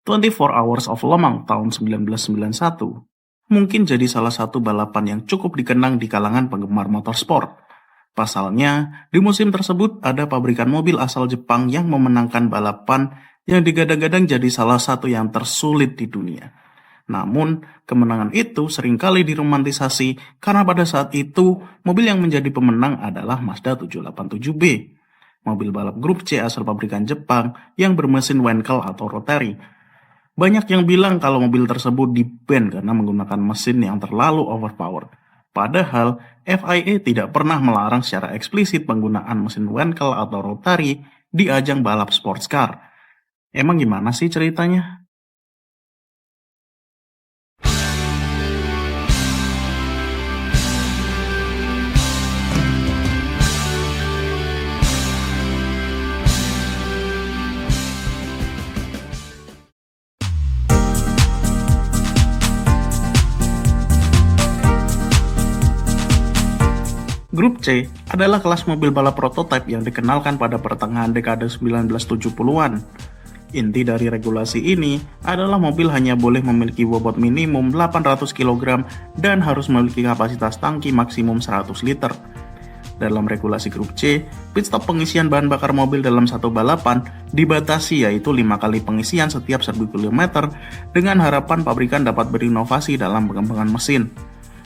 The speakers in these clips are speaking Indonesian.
24 Hours of Le Mans tahun 1991 mungkin jadi salah satu balapan yang cukup dikenang di kalangan penggemar motorsport. Pasalnya, di musim tersebut ada pabrikan mobil asal Jepang yang memenangkan balapan yang digadang-gadang jadi salah satu yang tersulit di dunia. Namun, kemenangan itu seringkali diromantisasi karena pada saat itu mobil yang menjadi pemenang adalah Mazda 787B. Mobil balap grup C asal pabrikan Jepang yang bermesin Wankel atau rotary. Banyak yang bilang kalau mobil tersebut di-ban karena menggunakan mesin yang terlalu overpowered. Padahal, FIA tidak pernah melarang secara eksplisit penggunaan mesin Wankel atau rotary di ajang balap sports car. Emang gimana sih ceritanya? Grup C adalah kelas mobil balap prototipe yang dikenalkan pada pertengahan dekade 1970-an. Inti dari regulasi ini adalah mobil hanya boleh memiliki bobot minimum 800 kg dan harus memiliki kapasitas tangki maksimum 100 liter. Dalam regulasi grup C, pit stop pengisian bahan bakar mobil dalam satu balapan dibatasi yaitu 5 kali pengisian setiap 1000 km dengan harapan pabrikan dapat berinovasi dalam pengembangan mesin.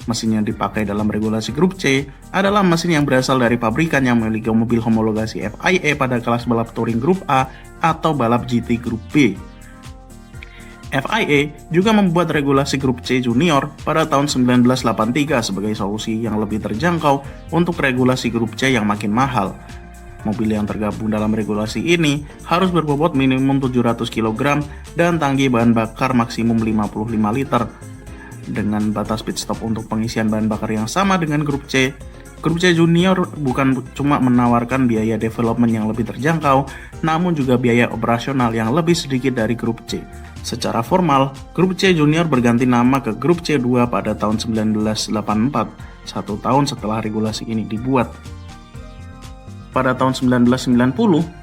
Mesin yang dipakai dalam regulasi grup C adalah mesin yang berasal dari pabrikan yang memiliki mobil homologasi FIA pada kelas balap touring grup A atau balap GT grup B. FIA juga membuat regulasi grup C junior pada tahun 1983 sebagai solusi yang lebih terjangkau untuk regulasi grup C yang makin mahal. Mobil yang tergabung dalam regulasi ini harus berbobot minimum 700 kg dan tangki bahan bakar maksimum 55 liter. Dengan batas pit stop untuk pengisian bahan bakar yang sama dengan grup C Junior bukan cuma menawarkan biaya development yang lebih terjangkau, namun juga biaya operasional yang lebih sedikit dari grup C. Secara formal, grup C Junior berganti nama ke grup C2 pada tahun 1984, 1 tahun setelah regulasi ini dibuat. Pada tahun 1990,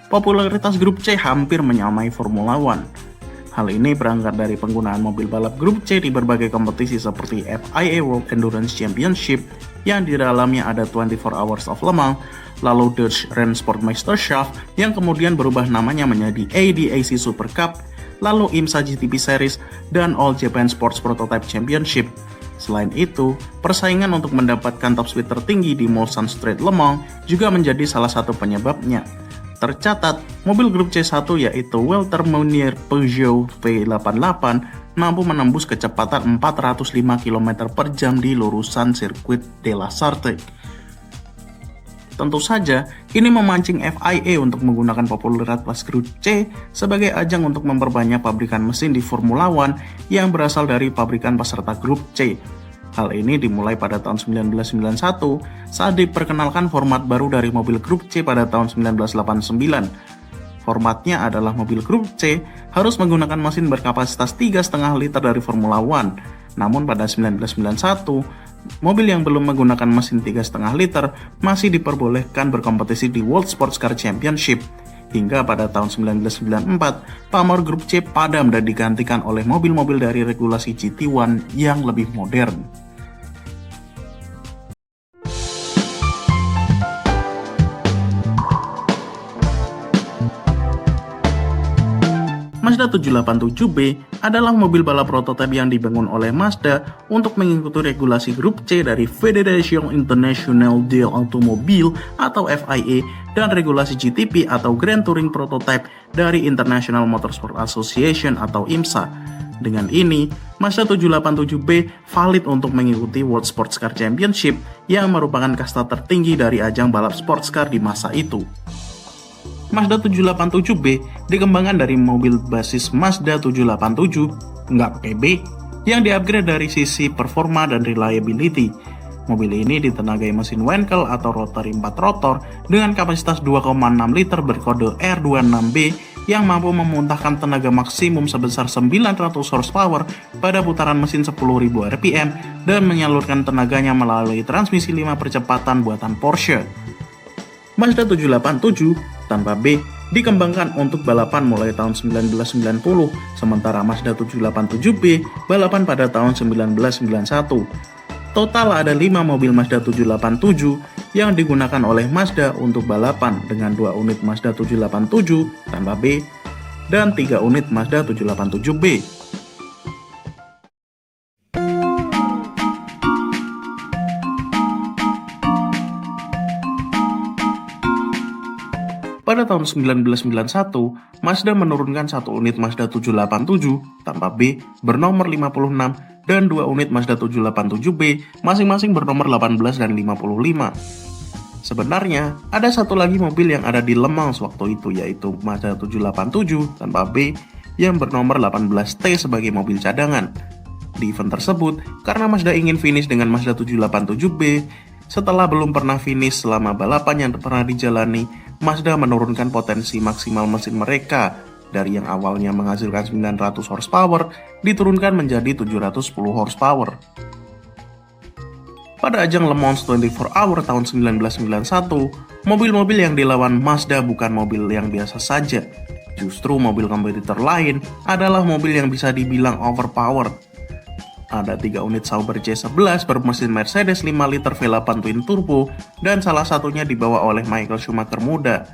popularitas grup C hampir menyamai Formula One. Hal ini berangkat dari penggunaan mobil balap grup C di berbagai kompetisi seperti FIA World Endurance Championship yang di dalamnya ada 24 Hours of Le Mans, lalu Dutch Rennsportmeisterschaft yang kemudian berubah namanya menjadi ADAC Super Cup, lalu IMSA GTP Series, dan All Japan Sports Prototype Championship. Selain itu, persaingan untuk mendapatkan top speed tertinggi di Mulsanne Straight Le Mans juga menjadi salah satu penyebabnya. Tercatat, mobil grup C1 yaitu Walter Meunier Peugeot V88 mampu menembus kecepatan 405 km per jam di lurusan sirkuit de la Sarthe. Tentu saja, ini memancing FIA untuk menggunakan popularitas grup C sebagai ajang untuk memperbanyak pabrikan mesin di Formula One yang berasal dari pabrikan peserta grup C. Hal ini dimulai pada tahun 1991 saat diperkenalkan format baru dari mobil grup C pada tahun 1989. Formatnya adalah mobil grup C harus menggunakan mesin berkapasitas 3,5 liter dari Formula One. Namun pada 1991, mobil yang belum menggunakan mesin 3,5 liter masih diperbolehkan berkompetisi di World Sports Car Championship. Hingga pada tahun 1994, pamor grup C padam dan digantikan oleh mobil-mobil dari regulasi GT1 yang lebih modern. Mazda 787B adalah mobil balap prototipe yang dibangun oleh Mazda untuk mengikuti regulasi grup C dari Fédération Internationale de l'Automobile atau FIA dan regulasi GTP atau Grand Touring Prototype dari International Motorsport Association atau IMSA. Dengan ini, Mazda 787B valid untuk mengikuti World Sports Car Championship yang merupakan kasta tertinggi dari ajang balap sports car di masa itu. Mazda 787B dikembangkan dari mobil basis Mazda 787, nggak pakai B, yang di-upgrade dari sisi performa dan reliability. Mobil ini ditenagai mesin Wankel atau rotary 4 rotor dengan kapasitas 2,6 liter berkode R26B yang mampu memuntahkan tenaga maksimum sebesar 900 horsepower pada putaran mesin 10.000 rpm dan menyalurkan tenaganya melalui transmisi 5 percepatan buatan Porsche. Mazda 787 tanpa B dikembangkan untuk balapan mulai tahun 1990, sementara Mazda 787B balapan pada tahun 1991. Total ada 5 mobil Mazda 787 yang digunakan oleh Mazda untuk balapan dengan 2 unit Mazda 787 tanpa B dan 3 unit Mazda 787B. Pada tahun 1991, Mazda menurunkan 1 unit Mazda 787 tanpa B bernomor 56 dan 2 unit Mazda 787B masing-masing bernomor 18 dan 55. Sebenarnya, ada satu lagi mobil yang ada di Le Mans waktu itu, yaitu Mazda 787 tanpa B yang bernomor 18T sebagai mobil cadangan. Di event tersebut, karena Mazda ingin finish dengan Mazda 787B, setelah belum pernah finish selama balapan yang pernah dijalani, Mazda menurunkan potensi maksimal mesin mereka dari yang awalnya menghasilkan 900 horsepower diturunkan menjadi 710 horsepower. Pada ajang Le Mans 24 Hour tahun 1991, mobil-mobil yang dilawan Mazda bukan mobil yang biasa saja. Justru mobil kompetitor lain adalah mobil yang bisa dibilang overpowered. Ada 3 unit Sauber C11 bermesin Mercedes 5 liter V8 twin turbo dan salah satunya dibawa oleh Michael Schumacher muda.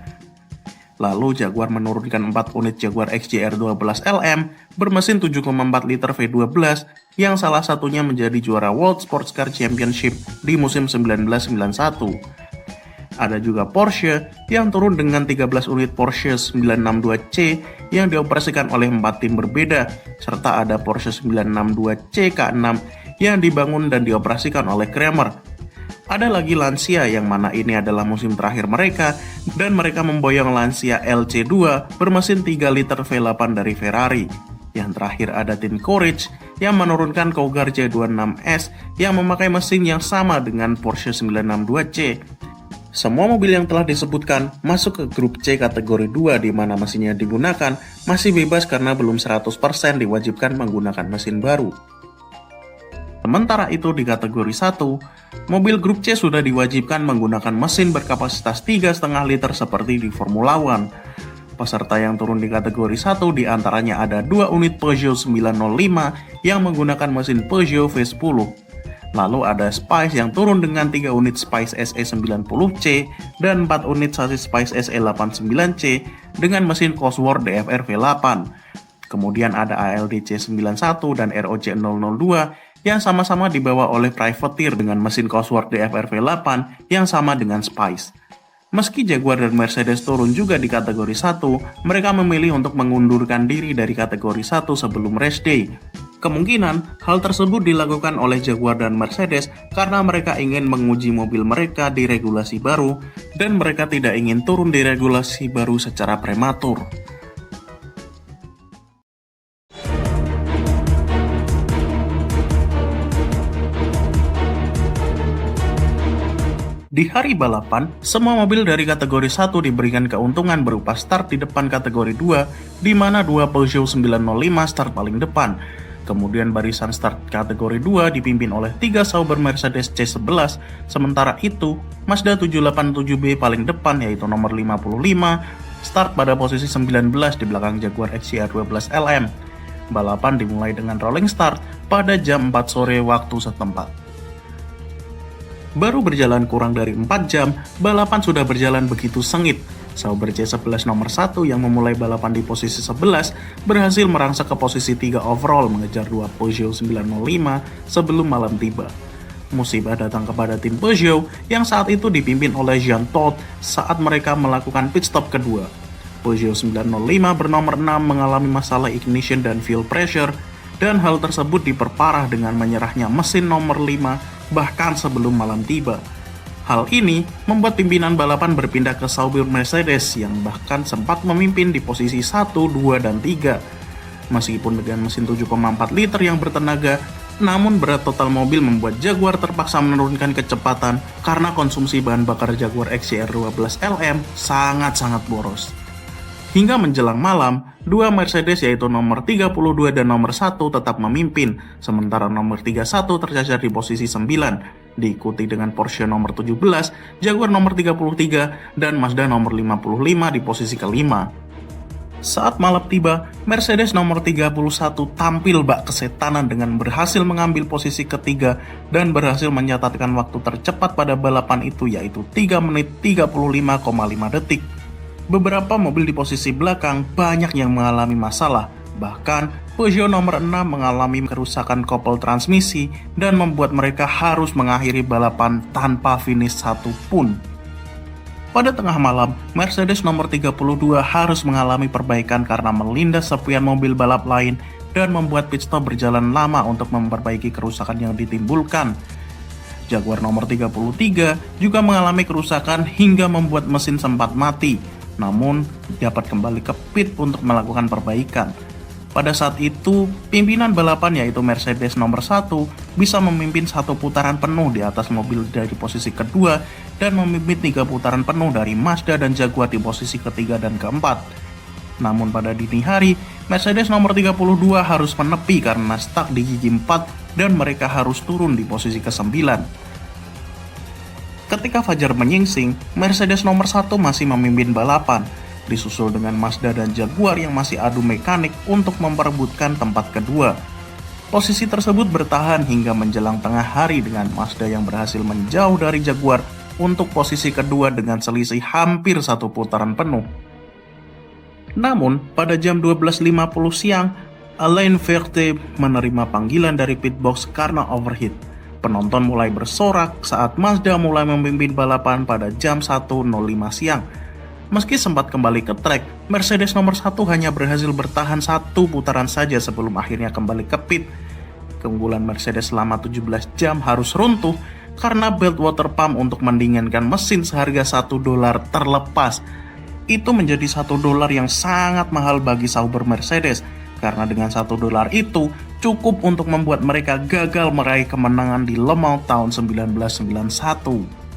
Lalu Jaguar menurunkan 4 unit Jaguar XJR 12 LM bermesin 7,4 liter V12 yang salah satunya menjadi juara World Sports Car Championship di musim 1991. Ada juga Porsche yang turun dengan 13 unit Porsche 962C yang dioperasikan oleh 4 tim berbeda, serta ada Porsche 962C K6 yang dibangun dan dioperasikan oleh Kremer. Ada lagi Lancia yang mana ini adalah musim terakhir mereka dan mereka memboyong Lancia LC2 bermesin 3 liter V8 dari Ferrari. Yang terakhir ada tim Courage yang menurunkan Cougar J26S yang memakai mesin yang sama dengan Porsche 962C. Semua mobil yang telah disebutkan masuk ke grup C kategori 2 di mana mesinnya digunakan masih bebas karena belum 100% diwajibkan menggunakan mesin baru. Sementara itu di kategori 1, mobil grup C sudah diwajibkan menggunakan mesin berkapasitas 3,5 liter seperti di Formula One. Peserta yang turun di kategori 1 diantaranya ada 2 unit Peugeot 905 yang menggunakan mesin Peugeot V10. Lalu ada Spice yang turun dengan 3 unit Spice SE90C dan 4 unit sasis Spice SE89C dengan mesin Cosworth DFR V8. Kemudian ada ALD C91 dan ROC 002 yang sama-sama dibawa oleh Privateer dengan mesin Cosworth DFR V8 yang sama dengan Spice. Meski Jaguar dan Mercedes turun juga di kategori 1, mereka memilih untuk mengundurkan diri dari kategori 1 sebelum race day. Kemungkinan hal tersebut dilakukan oleh Jaguar dan Mercedes karena mereka ingin menguji mobil mereka di regulasi baru dan mereka tidak ingin turun di regulasi baru secara prematur. Di hari balapan, semua mobil dari kategori 1 diberikan keuntungan berupa start di depan kategori 2, di mana 2 Peugeot 905 start paling depan. Kemudian barisan start kategori 2 dipimpin oleh 3 Sauber Mercedes C11, sementara itu Mazda 787B paling depan yaitu nomor 55, start pada posisi 19 di belakang Jaguar XJR 12 LM. Balapan dimulai dengan rolling start pada jam 4 sore waktu setempat. Baru berjalan kurang dari 4 jam, balapan sudah berjalan begitu sengit. Sauber C11 nomor 1 yang memulai balapan di posisi 11 berhasil merangsek ke posisi 3 overall mengejar 2 Peugeot 905 sebelum malam tiba. Musibah datang kepada tim Peugeot yang saat itu dipimpin oleh Jean Todt saat mereka melakukan pit stop kedua. Peugeot 905 bernomor 6 mengalami masalah ignition dan fuel pressure dan hal tersebut diperparah dengan menyerahnya mesin nomor 5 bahkan sebelum malam tiba. Hal ini membuat pimpinan balapan berpindah ke Sauber Mercedes yang bahkan sempat memimpin di posisi 1, 2, dan 3. Meskipun dengan mesin 7,4 liter yang bertenaga, namun berat total mobil membuat Jaguar terpaksa menurunkan kecepatan karena konsumsi bahan bakar Jaguar XJR 12 LM sangat-sangat boros. Hingga menjelang malam, 2 Mercedes yaitu nomor 32 dan nomor 1 tetap memimpin, sementara nomor 31 tercacar di posisi 9. diikuti dengan Porsche nomor 17, Jaguar nomor 33, dan Mazda nomor 55 di posisi kelima. Saat malam tiba, Mercedes nomor 31 tampil bak kesetanan dengan berhasil mengambil posisi ketiga dan berhasil mencatatkan waktu tercepat pada balapan itu, yaitu 3 menit 35,5 detik. Beberapa mobil di posisi belakang banyak yang mengalami masalah, bahkan Peugeot nomor 6 mengalami kerusakan kopel transmisi dan membuat mereka harus mengakhiri balapan tanpa finish satupun. Pada tengah malam, Mercedes nomor 32 harus mengalami perbaikan karena melindas serpian mobil balap lain dan membuat pit stop berjalan lama untuk memperbaiki kerusakan yang ditimbulkan. Jaguar nomor 33 juga mengalami kerusakan hingga membuat mesin sempat mati, namun dapat kembali ke pit untuk melakukan perbaikan. Pada saat itu, pimpinan balapan yaitu Mercedes nomor 1 bisa memimpin 1 putaran penuh di atas mobil dari posisi kedua dan memimpin 3 putaran penuh dari Mazda dan Jaguar di posisi ketiga dan keempat. Namun pada dini hari, Mercedes nomor 32 harus menepi karena stuck di gigi 4 dan mereka harus turun di posisi ke-9. Ketika fajar menyingsing, Mercedes nomor 1 masih memimpin balapan, disusul dengan Mazda dan Jaguar yang masih adu mekanik untuk memperebutkan tempat kedua. Posisi tersebut bertahan hingga menjelang tengah hari dengan Mazda yang berhasil menjauh dari Jaguar untuk posisi kedua dengan selisih hampir 1 putaran penuh. Namun, pada jam 12.50 siang, Alain Verte menerima panggilan dari pitbox karena overheat. Penonton mulai bersorak saat Mazda mulai memimpin balapan pada jam 1.05 siang. Meski sempat kembali ke trek, Mercedes nomor 1 hanya berhasil bertahan 1 putaran saja sebelum akhirnya kembali ke pit. Keunggulan Mercedes selama 17 jam harus runtuh karena belt water pump untuk mendinginkan mesin seharga $1 terlepas. Itu menjadi $1 yang sangat mahal bagi Sauber Mercedes, karena dengan $1 itu cukup untuk membuat mereka gagal meraih kemenangan di Le Mans tahun 1991.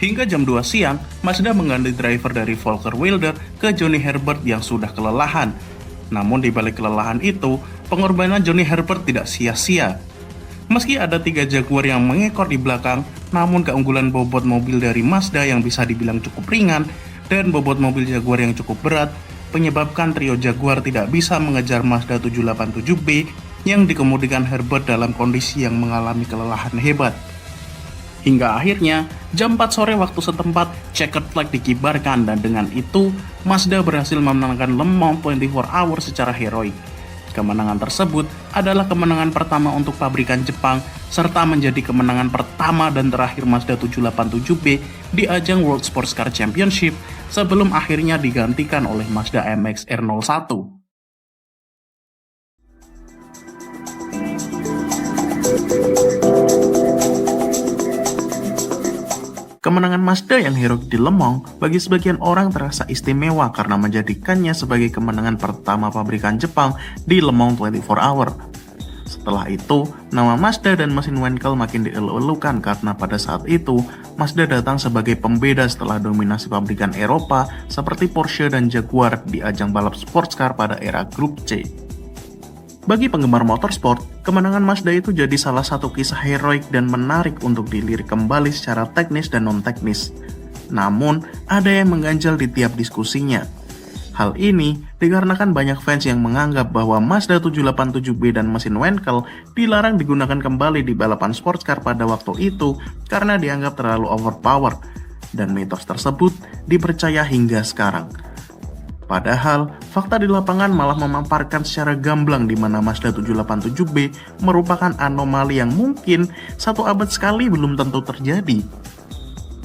Hingga jam 2 siang, Mazda mengganti driver dari Volker Wilder ke Johnny Herbert yang sudah kelelahan. Namun di balik kelelahan itu, pengorbanan Johnny Herbert tidak sia-sia. Meski ada 3 Jaguar yang mengekor di belakang, namun keunggulan bobot mobil dari Mazda yang bisa dibilang cukup ringan dan bobot mobil Jaguar yang cukup berat menyebabkan trio Jaguar tidak bisa mengejar Mazda 787B yang dikemudikan Herbert dalam kondisi yang mengalami kelelahan hebat. Hingga akhirnya, jam 4 sore waktu setempat, checkered flag dikibarkan dan dengan itu, Mazda berhasil memenangkan Le Mans 24 Hours secara heroik. Kemenangan tersebut adalah kemenangan pertama untuk pabrikan Jepang, serta menjadi kemenangan pertama dan terakhir Mazda 787B di ajang World Sports Car Championship sebelum akhirnya digantikan oleh Mazda MX R01. Kemenangan Mazda yang heroik di Le Mans bagi sebagian orang terasa istimewa karena menjadikannya sebagai kemenangan pertama pabrikan Jepang di Le Mans 24 Hour. Setelah itu, nama Mazda dan mesin Wankel makin dielu-elukan karena pada saat itu, Mazda datang sebagai pembeda setelah dominasi pabrikan Eropa seperti Porsche dan Jaguar di ajang balap sports car pada era Grup C. Bagi penggemar motorsport, kemenangan Mazda itu jadi salah satu kisah heroik dan menarik untuk dilirik kembali secara teknis dan non-teknis. Namun, ada yang mengganjal di tiap diskusinya. Hal ini dikarenakan banyak fans yang menganggap bahwa Mazda 787B dan mesin Wankel dilarang digunakan kembali di balapan sports car pada waktu itu karena dianggap terlalu overpower, dan mitos tersebut dipercaya hingga sekarang. Padahal, fakta di lapangan malah memaparkan secara gamblang di mana Mazda 787B merupakan anomali yang mungkin 1 abad sekali belum tentu terjadi.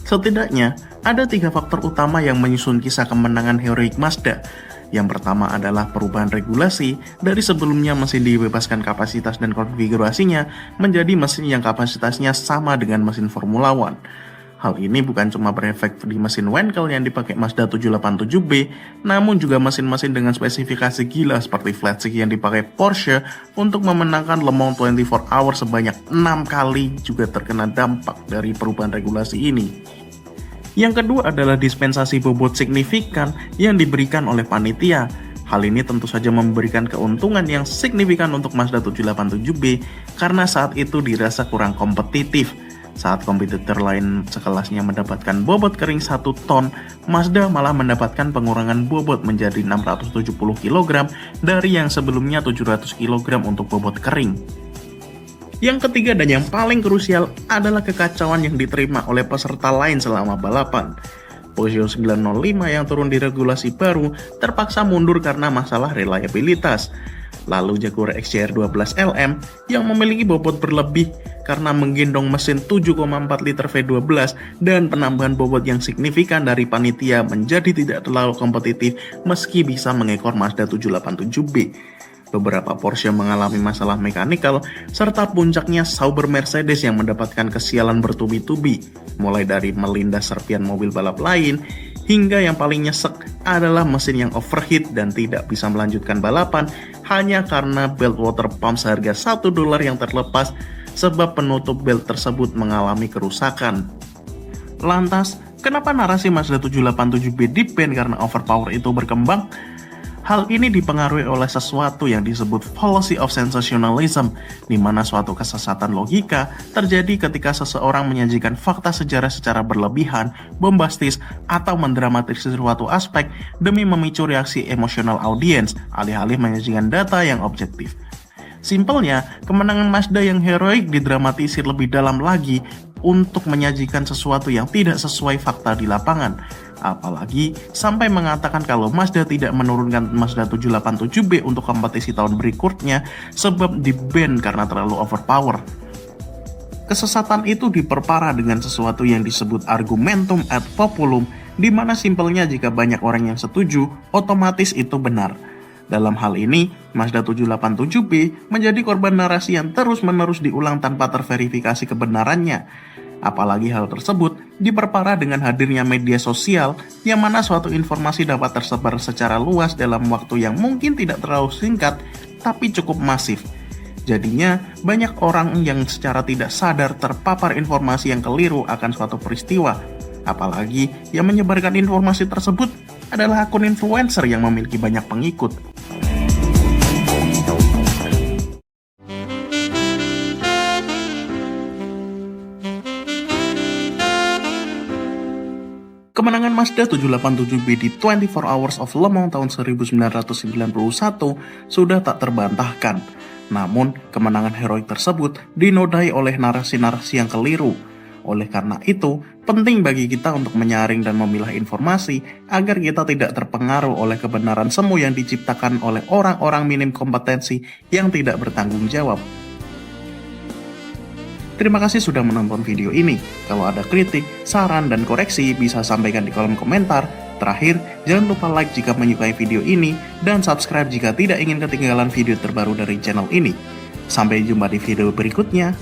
Setidaknya, ada 3 faktor utama yang menyusun kisah kemenangan heroik Mazda. Yang pertama adalah perubahan regulasi dari sebelumnya mesin dibebaskan kapasitas dan konfigurasinya menjadi mesin yang kapasitasnya sama dengan mesin Formula One. Hal ini bukan cuma berefek di mesin Wankel yang dipakai Mazda 787B, namun juga mesin-mesin dengan spesifikasi gila seperti flat six yang dipakai Porsche untuk memenangkan Le Mans 24 Hours sebanyak 6 kali juga terkena dampak dari perubahan regulasi ini. Yang kedua adalah dispensasi bobot signifikan yang diberikan oleh panitia. Hal ini tentu saja memberikan keuntungan yang signifikan untuk Mazda 787B karena saat itu dirasa kurang kompetitif. Saat kompetitor lain sekelasnya mendapatkan bobot kering 1 ton, Mazda malah mendapatkan pengurangan bobot menjadi 670 kg dari yang sebelumnya 700 kg untuk bobot kering. Yang ketiga dan yang paling krusial adalah kekacauan yang diterima oleh peserta lain selama balapan. Peugeot 905 yang turun di regulasi baru terpaksa mundur karena masalah reliabilitas. Lalu Jaguar XJR 12 LM yang memiliki bobot berlebih karena menggendong mesin 7,4 liter V12 dan penambahan bobot yang signifikan dari panitia menjadi tidak terlalu kompetitif meski bisa mengekor Mazda 787B. Beberapa Porsche mengalami masalah mekanikal, serta puncaknya Sauber Mercedes yang mendapatkan kesialan bertubi-tubi, mulai dari melindas serpian mobil balap lain, hingga yang paling nyesek adalah mesin yang overheat dan tidak bisa melanjutkan balapan hanya karena belt water pump seharga $1 yang terlepas sebab penutup belt tersebut mengalami kerusakan. Lantas, kenapa narasi Mazda 787B di-ban karena overpower itu berkembang? Hal ini dipengaruhi oleh sesuatu yang disebut fallacy of sensationalism, di mana suatu kesesatan logika terjadi ketika seseorang menyajikan fakta sejarah secara berlebihan, bombastis, atau mendramatisir suatu aspek demi memicu reaksi emosional audiens, alih-alih menyajikan data yang objektif. Simpelnya, kemenangan Mazda yang heroik didramatisir lebih dalam lagi untuk menyajikan sesuatu yang tidak sesuai fakta di lapangan. Apalagi sampai mengatakan kalau Mazda tidak menurunkan Mazda 787B untuk kompetisi tahun berikutnya sebab di-ban karena terlalu overpower. Kesesatan itu diperparah dengan sesuatu yang disebut argumentum ad populum, di mana simpelnya jika banyak orang yang setuju, otomatis itu benar. Dalam hal ini, Mazda 787B menjadi korban narasi yang terus-menerus diulang tanpa terverifikasi kebenarannya. Apalagi hal tersebut diperparah dengan hadirnya media sosial yang mana suatu informasi dapat tersebar secara luas dalam waktu yang mungkin tidak terlalu singkat tapi cukup masif. Jadinya banyak orang yang secara tidak sadar terpapar informasi yang keliru akan suatu peristiwa. Apalagi yang menyebarkan informasi tersebut adalah akun influencer yang memiliki banyak pengikut. Kemenangan Mazda 787B di 24 Hours of Le Mans tahun 1991 sudah tak terbantahkan. Namun, kemenangan heroik tersebut dinodai oleh narasi-narasi yang keliru. Oleh karena itu, penting bagi kita untuk menyaring dan memilah informasi agar kita tidak terpengaruh oleh kebenaran semu yang diciptakan oleh orang-orang minim kompetensi yang tidak bertanggung jawab. Terima kasih sudah menonton video ini. Kalau ada kritik, saran, dan koreksi bisa sampaikan di kolom komentar. Terakhir, jangan lupa like jika menyukai video ini, dan subscribe jika tidak ingin ketinggalan video terbaru dari channel ini. Sampai jumpa di video berikutnya.